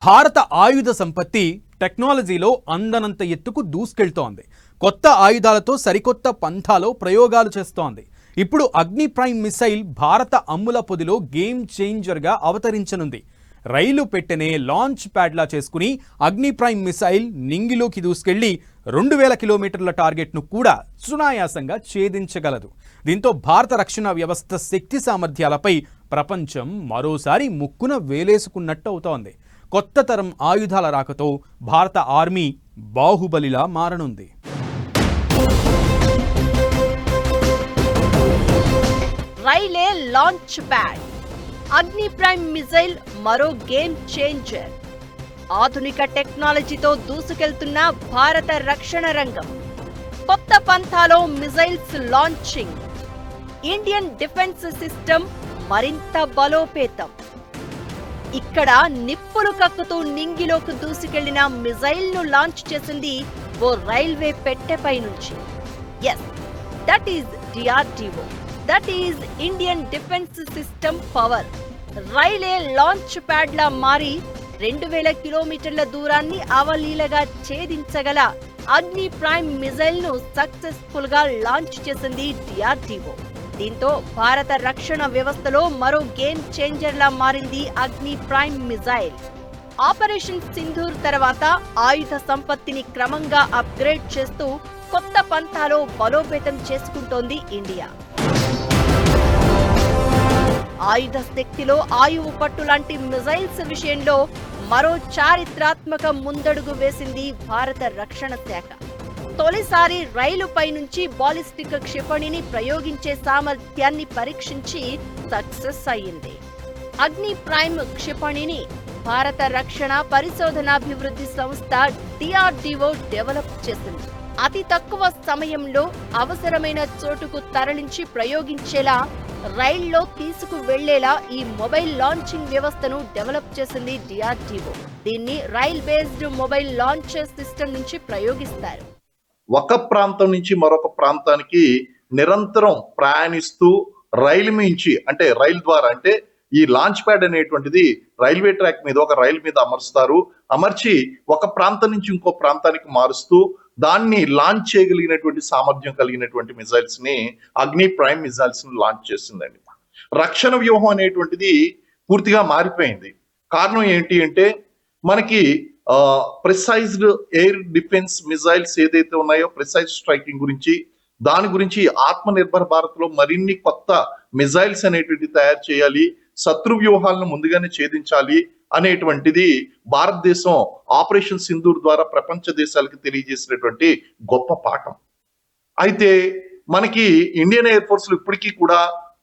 భారత ఆయుధ సంపత్తి టెక్నాలజీలో అందనంత ఎత్తుకు దూసుకెళ్తోంది. కొత్త ఆయుధాలతో సరికొత్త పంథాలో ప్రయోగాలు చేస్తోంది. ఇప్పుడు అగ్ని ప్రైమ్ మిసైల్ భారత అమ్ముల పొదిలో గేమ్ చేంజర్గా అవతరించనుంది. రైలు పెట్టెనే లాంచ్ ప్యాడ్లా చేసుకుని అగ్ని ప్రైమ్ మిసైల్ నింగిలోకి దూసుకెళ్లి 2000 కిలోమీటర్ల టార్గెట్ను కూడా సునాయాసంగా ఛేదించగలదు. దీంతో భారత రక్షణ వ్యవస్థ శక్తి సామర్థ్యాలపై ప్రపంచం మరోసారి ముక్కున వేలేసుకున్నట్టు అవుతోంది. కొత్త తరం ఆయుధాల రాకతో భారత ఆర్మీ బాహుబలిలా మారనుంది. రైలే launch pad, Agni prime missile మరో గేమ్ చేంజర్. ఆధునిక టెక్నాలజీతో దూసుకెళ్తున్న భారత రక్షణ రంగం. కొత్త పంథాలో missiles launching. Indian defence system మరింత బలోపేతం. ఇక్కడ నిప్పులు కక్కుతూ నింగిలోకి దూసుకెళ్లిన మిసైల్ ను లాంచ్ చేసింది ఓ రైల్వే పెట్టెపై నుంచి. Yes, that is DRDO. That is Indian defence system power. రైలే లాంచ్ ప్యాడ్ లా మారి 2000 కిలోమీటర్ల దూరాన్ని అవలీలగా ఛేదించగల అగ్ని ప్రైమ్ మిసైల్ ను సక్సెస్ఫుల్ గా లాంచ్ చేసింది DRDO. దీంతో భారత రక్షణ వ్యవస్థలో మరో గేమ్ చేంజర్ లా మారింది అగ్ని ప్రైమ్ మిసైల్. ఆపరేషన్ సింధూర్ తర్వాత ఆయుధ సంపత్తిని క్రమంగా అప్గ్రేడ్ చేస్తూ కొత్త పంథాలో బలోపేతం చేసుకుంటోంది ఇండియా. ఆయుధ శక్తిలో ఆయువు పట్టు లాంటి మిసైల్స్ విషయంలో మరో చారిత్రాత్మక ముందడుగు వేసింది భారత రక్షణ శాఖ. తొలిసారి రైలుపై నుంచి బాలిస్టిక్ క్షిపణిని ప్రయోగించే సామర్థ్యాన్ని పరీక్షించి సక్సెస్ అయ్యింది. అగ్ని ప్రైమ్ క్షిపణిని భారత రక్షణ పరిశోధనాభివృద్ధి సంస్థ DRDO డెవలప్ చేసింది. అతి తక్కువ సమయంలో అవసరమైన చోటుకు తరలించి ప్రయోగించేలా రైల్లో తీసుకు వెళ్లేలా ఈ మొబైల్ లాంచింగ్ వ్యవస్థను డెవలప్ చేసింది DRDO. దీన్ని rail based mobile launcher system నుంచి ప్రయోగిస్తారు. ఒక ప్రాంతం నుంచి మరొక ప్రాంతానికి నిరంతరం ప్రయాణిస్తూ రైలు మించి అంటే రైలు ద్వారా అంటే ఈ లాంచ్ ప్యాడ్ అనేటువంటిది రైల్వే ట్రాక్ మీద ఒక రైలు మీద అమర్చి ఒక ప్రాంతం నుంచి ఇంకో ప్రాంతానికి మారుస్తూ దాన్ని లాంచ్ చేయగలిగినటువంటి సామర్థ్యం కలిగినటువంటి మిసైల్స్ ని అగ్ని ప్రైమ్ మిసైల్స్ ని లాంచ్ చేసిందండి. రక్షణ వ్యూహం అనేటువంటిది పూర్తిగా మారిపోయింది. కారణం ఏంటి అంటే మనకి ప్రిసైజ్డ్ ఎయిర్ డిఫెన్స్ మిసైల్స్ ఏదైతే ఉన్నాయో ప్రిసైజ్ స్ట్రైకింగ్ గురించి దాని గురించి ఆత్మ నిర్భర్ భారత్ లో మరిన్ని కొత్త మిసైల్స్ అనేటువంటి తయారు చేయాలి, శత్రు వ్యూహాలను ముందుగానే ఛేదించాలి అనేటువంటిది భారతదేశం ఆపరేషన్ సింధూర్ ద్వారా ప్రపంచ దేశాలకు తెలియజేసినటువంటి గొప్ప పాఠం. అయితే మనకి ఇండియన్ ఎయిర్ ఫోర్స్ లో ఇప్పటికీ కూడా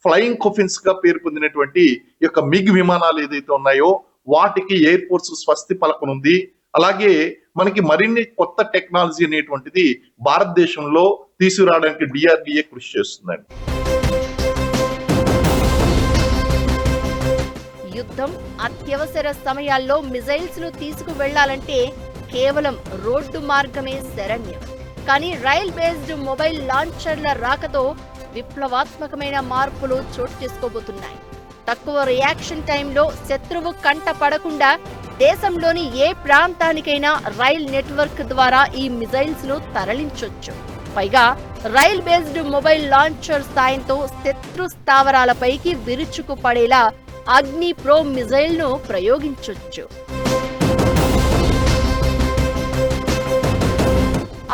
ఫ్లయింగ్ కొఫిన్స్ గా పేరు పొందినటువంటి యొక్క మిగ్ విమానాలు ఏదైతే ఉన్నాయో వాటికి ఎయిర్ ఫోర్స్ స్వస్తి పలకనుంది. అలాగే మనకి మరిన్ని కొత్త టెక్నాలజీ అనేటువంటిది భారతదేశంలో తీసుకురావడానికి DRDO కృషి చేస్తుందండి. యుద్ధం, అత్యవసర సమయాల్లో మిసైల్స్ ను తీసుకు వెళ్లాలంటే కేవలం రోడ్డు మార్గమే శరణ్యం. కానీ రైల్ బేస్డ్ మొబైల్ లాంచర్ల రాకతో విప్లవాత్మకమైన మార్పులు చోటు చేసుకోబోతున్నాయి. తక్కువ రియాక్షన్ టైంలో శత్రువు కంట పడకుండా దేశంలోని ఏ ప్రాంతానికైనా రైల్ నెట్వర్క్ ద్వారా ఈ మిసైల్స్ ను తరలించొచ్చు. పైగా రైల్ బేస్డ్ మొబైల్ లాంచర్ సాయంతో శత్రు స్థావరాలపైకి విరుచుకు పడేలా అగ్ని ప్రో మిసైల్ ను ప్రయోగించొచ్చు.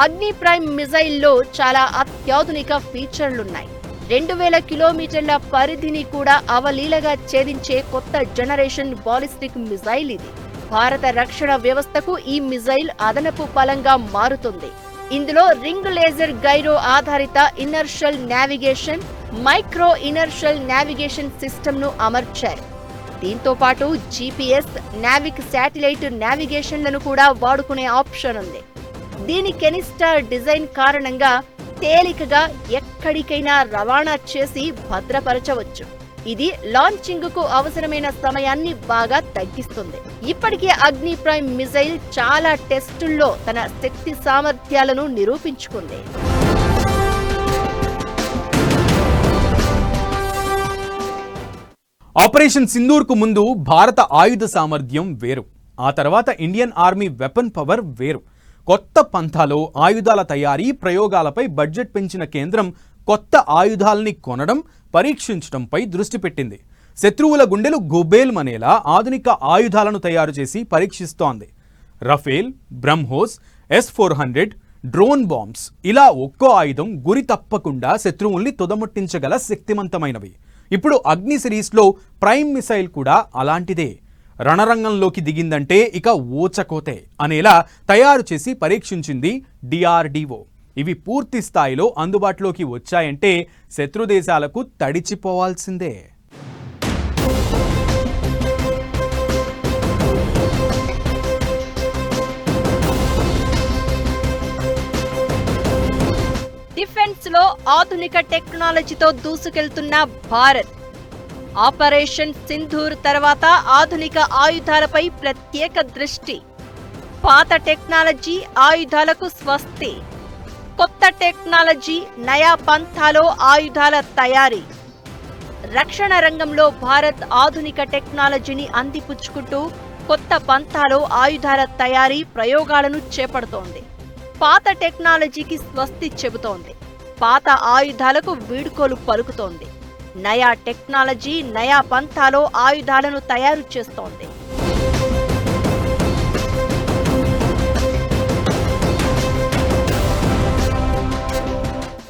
అగ్ని ప్రైమ్ మిసైల్లో చాలా అత్యాధునిక ఫీచర్లున్నాయి. 2000 కిలోమీటర్ల పరిధిని కూడా అవలీలగా ఛేదించే కొత్త జనరేషన్ బాలిస్టిక్ మిసైల్ ఇది. భారత రక్షణ వ్యవస్థకు ఈ మిసైల్ అదనపు బలంగా మారుతుంది. ఇందులో రింగ్ లేజర్ గైరో ఆధారిత inertial navigation, micro inertial navigation system ను అమర్చారు. దీంతో పాటు GPS, నావిక్ శాటిలైట్ నావిగేషన్లను కూడా వాడుకునే ఆప్షన్ ఉంది. దీని కెనిస్టార్ డిజైన్ కారణంగా తేలికగా ఎక్కడికైనా రవాణా చేసి భద్రపరచవచ్చు. ఇది లాంచింగ్ కు అవసరమైన సమయాన్ని బాగా తగ్గిస్తుంది. ఇప్పటికే అగ్ని ప్రైమ్ మిసైల్ చాలా టెస్టుల్లో తన శక్తి సామర్థ్యాలను నిరూపించుకుంది. ఆపరేషన్ సింధూర్ కు ముందు భారత ఆయుధ సామర్థ్యం వేరు. ఆ తర్వాత ఇండియన్ ఆర్మీ వెపన్ పవర్ వేరు. కొత్త పంథాలో ఆయుధాల తయారీ ప్రయోగాలపై బడ్జెట్ పెంచిన కేంద్రం కొత్త ఆయుధాలని కొనడం, పరీక్షించడంపై దృష్టి పెట్టింది. శత్రువుల గుండెలు గుబేల్మనేలా ఆధునిక ఆయుధాలను తయారు చేసి పరీక్షిస్తోంది. Rafale, BrahMos, S-400, drone bombs ఇలా ఒక్కో ఆయుధం గురి తప్పకుండా శత్రువుల్ని తుదముట్టించగల శక్తివంతమైనవి. ఇప్పుడు అగ్ని సిరీస్లో ప్రైమ్ మిసైల్ కూడా అలాంటిదే. రణరంగంలోకి దిగిందంటే ఇక ఊచకోతే అనేలా తయారు చేసి పరీక్షించింది DRDO. ఇవి పూర్తి స్థాయిలో అందుబాటులోకి వచ్చాయంటే శత్రు దేశాలకు తడిచిపోవాల్సిందే. డిఫెన్స్ లో ఆధునిక టెక్నాలజీతో దూసుకెళ్తున్న భారత్. ఆపరేషన్ సింధూర్ తర్వాత ఆధునిక ఆయుధాలపై ప్రత్యేక దృష్టి. పాత టెక్నాలజీ ఆయుధాలకు స్వస్తి. కొత్త టెక్నాలజీ నయా పంథాలో ఆయుధాల తయారీ. రక్షణ రంగంలో భారత్ ఆధునిక టెక్నాలజీని అందిపుచ్చుకుంటూ కొత్త పంథాలో ఆయుధాల తయారీ ప్రయోగాలను చేపడుతోంది. పాత టెక్నాలజీకి స్వస్తి చెబుతోంది. పాత ఆయుధాలకు వీడ్కోలు పలుకుతోంది. నయా టెక్నాలజీ నయా పంథాలో ఆయుధాలను తయారు చేస్తోంది.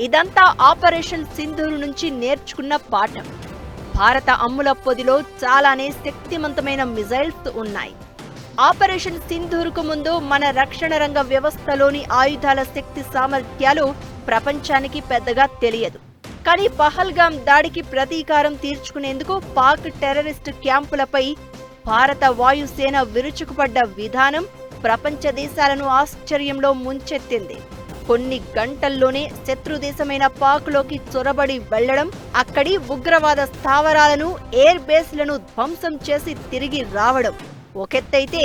ఇదంతా ఆపరేషన్ సింధూర్ నుంచి నేర్చుకున్న పాఠం. భారత అమ్ముల పొదిలో చాలానే శక్తివంతమైన మిజైల్స్ ఉన్నాయి. ఆపరేషన్ సింధూర్కు ముందు మన రక్షణ రంగ వ్యవస్థలోని ఆయుధాల శక్తి సామర్థ్యాలు ప్రపంచానికి పెద్దగా తెలియదు. కానీ పహల్గామ్ దాడికి ప్రతీకారం తీర్చుకునేందుకు పాక్ టెర్రరిస్టు క్యాంపులపై భారత వాయుసేన విరుచుకుపడ్డ విధానం ప్రపంచ దేశాలను ఆశ్చర్యంలో ముంచెత్తింది. కొన్ని గంటల్లోనే శత్రు దేశమైన పాక్లోకి చొరబడి వెళ్లడం, అక్కడి ఉగ్రవాద స్థావరాలను, ఎయిర్ బేస్లను ధ్వంసం చేసి తిరిగి రావడం ఒకెత్తైతే,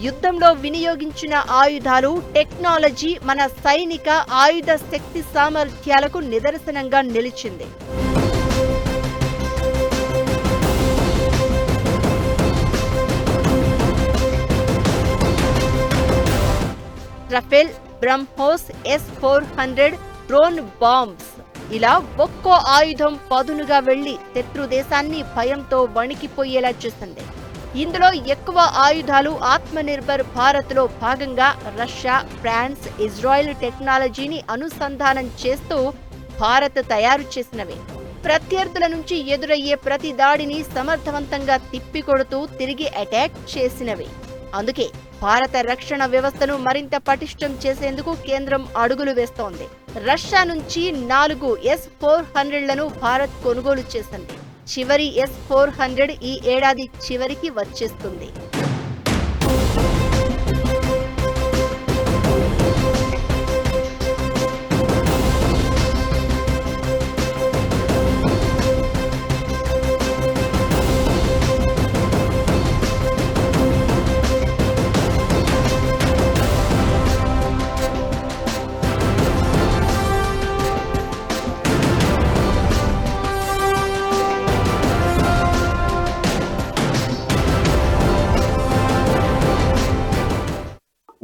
యుద్ధంలో వినియోగించిన ఆయుధాలు, టెక్నాలజీ మన సైనిక ఆయుధ శక్తి సామర్థ్యాలకు నిదర్శనంగా నిలిచింది. Rafale, BrahMos, S-400, drone bombs ఇలా ఒక్కో ఆయుధం పదునుగా వెళ్లి శత్రు దేశాన్ని భయంతో వణికిపోయేలా చేసింది. ఇందులో ఎక్కువ ఆయుధాలు ఆత్మనిర్భర్ భారత్లో భాగంగా రష్యా, ఫ్రాన్స్, ఇజ్రాయెల్ టెక్నాలజీని అనుసంధానం చేస్తూ భారత్ తయారు చేసినవే. ప్రత్యర్థుల నుంచి ఎదురయ్యే ప్రతి దాడిని సమర్థవంతంగా తిప్పికొడుతూ తిరిగి అటాక్ చేసినవే. అందుకే భారత రక్షణ వ్యవస్థను మరింత పటిష్టం చేసేందుకు కేంద్రం అడుగులు వేస్తోంది. రష్యా నుంచి 4 S-400లను భారత్ కొనుగోలు చేసింది. చివరి S-400 ఈ ఏడాది చివరికి వచ్చేస్తుంది.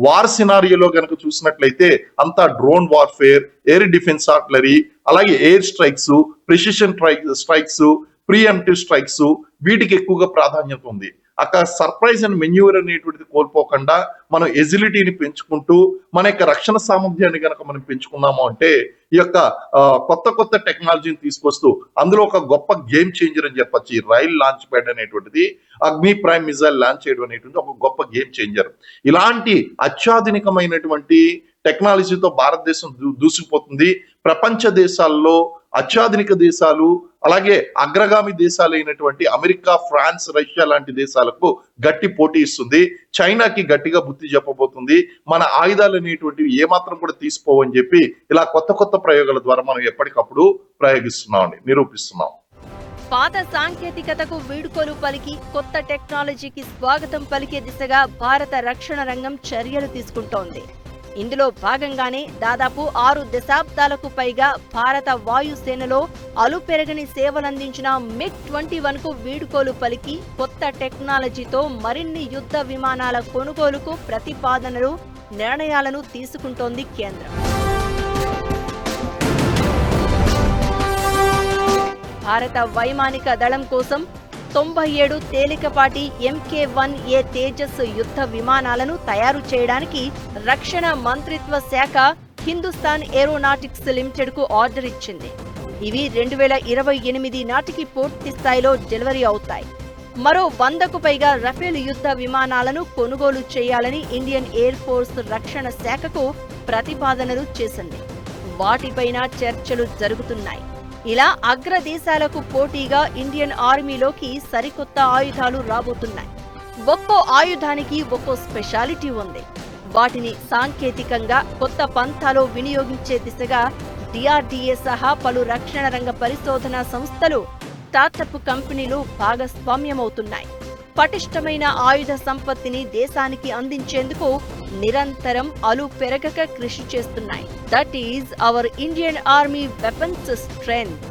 వార్ సినారియోలో గనక చూసినట్లయితే అంతా drone warfare, air defence artillery, అలాగే air strikes, precision strikes, preemptive strikes వీటికి ఎక్కువగా ప్రాధాన్యత ఉంది. అక్కడ సర్ప్రైజ్ అండ్ మెన్యూర్ అనేటువంటిది కోల్పోకుండా మనం ఎజిలిటీని పెంచుకుంటూ మన యొక్క రక్షణ సామర్థ్యాన్ని కనుక మనం పెంచుకున్నాము అంటే ఈ యొక్క కొత్త టెక్నాలజీని తీసుకొస్తూ అందులో ఒక గొప్ప గేమ్ చేంజర్ అని చెప్పొచ్చు. ఈ రైల్ లాంచ్ ప్యాడ్ అనేటువంటిది, అగ్ని ప్రైమ్ మిజైల్ లాంచ్ చేయడం అనేటువంటి ఒక గొప్ప గేమ్ చేంజర్. ఇలాంటి అత్యాధునికమైనటువంటి టెక్నాలజీతో భారతదేశం దూసుకుపోతుంది. ప్రపంచ దేశాల్లో అత్యాధునిక దేశాలు, అలాగే అగ్రగామి దేశాలైనటువంటి అమెరికా, ఫ్రాన్స్, రష్యా లాంటి దేశాలకు గట్టి పోటీ ఇస్తుంది. చైనాకి గట్టిగా బుద్ధి చెప్పబోతుంది. మన ఆయుధాలు అనేటువంటివి ఏమాత్రం కూడా తీసిపోవని చెప్పి ఇలా కొత్త ప్రయోగాల ద్వారా మనం ఎప్పటికప్పుడు ప్రయోగిస్తున్నాం, నిరూపిస్తున్నాం. పాత సాంకేతికతకు వీడ్కోలు పలికి కొత్త టెక్నాలజీకి స్వాగతం పలికే దిశగా భారత రక్షణ రంగం చర్యలు తీసుకుంటోంది. ఇందులో భాగంగానే దాదాపు 6 దశాబ్దాలకు పైగా భారత వాయుసేనలో అలుపెరగని సేవలందించిన MiG-21కు వీడ్కోలు పలికి కొత్త టెక్నాలజీతో మరిన్ని యుద్ధ విమానాల కొనుగోలుకు ప్రతిపాదనలు, నిర్ణయాలను తీసుకుంటోంది కేంద్రం. భారత వైమానిక దళం కోసం 97 తేలికపాటి MK-1A తేజస్ యుద్ధ విమానాలను తయారు చేయడానికి రక్షణ మంత్రిత్వ శాఖ హిందుస్థాన్ ఏరోనాటిక్స్ లిమిటెడ్కు ఆర్డర్ ఇచ్చింది. ఇవి 2028 నాటికి పూర్తి స్థాయిలో డెలివరీ అవుతాయి. మరో 100కు పైగా రఫేల్ యుద్ధ విమానాలను కొనుగోలు చేయాలని ఇండియన్ ఎయిర్ ఫోర్స్ రక్షణ శాఖకు ప్రతిపాదనలు చేసింది. వాటిపైన చర్చలు జరుగుతున్నాయి. ఇలా అగ్రదేశాలకు పోటీగా ఇండియన్ ఆర్మీలోకి సరికొత్త ఆయుధాలు రాబోతున్నాయి. ఒక్కో ఆయుధానికి ఒక్కో స్పెషాలిటీ ఉంది. వాటిని సాంకేతికంగా కొత్త పంథాలో వినియోగించే దిశగా DRDA సహా పలు రక్షణ రంగ పరిశోధనా సంస్థలు, స్టార్టప్ కంపెనీలు భాగస్వామ్యమవుతున్నాయి. పటిష్టమైన ఆయుధ సంపత్తిని దేశానికి అందించేందుకు నిరంతరం అలుపెరగక కృషి చేస్తున్నాయి. That is our Indian army weapons strength.